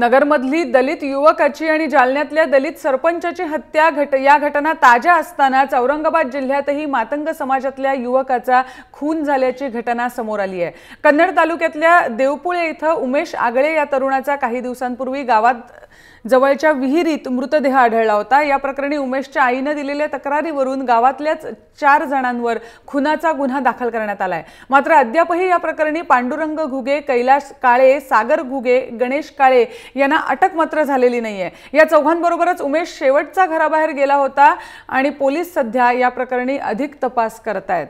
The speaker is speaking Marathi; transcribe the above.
नगरमधली दलित युवकाची आणि जालन्यातल्या दलित सरपंचाची हत्या या घटना ताज्या असतानाच औरंगाबाद जिल्ह्यातही मातंग समाजातल्या युवकाचा खून झाल्याची घटना समोर आली आहे। कन्नड तालुक्यातल्या देवपुळे इथं उमेश आगळे या तरुणाचा काही दिवसांपूर्वी गावात जवळच्या विहिरीत मृतदेह आढळला होता। या प्रकरणी उमेशच्या आईने दिलेल्या तक्रारीवरून गावातल्याच 4 जणांवर खुनाचा गुन्हा दाखल करण्यात आलाय। मात्र अद्यापही या प्रकरणी पांडुरंग घुगे, कैलाश काळे, सागर घुगे, गणेश काळे यांना अटक मात्र झालेली नाहीये। या चौघांबरोबरच उमेश शेवटचा घराबाहेर गेला होता आणि पोलीस सध्या या प्रकरणी अधिक तपास करत आहेत।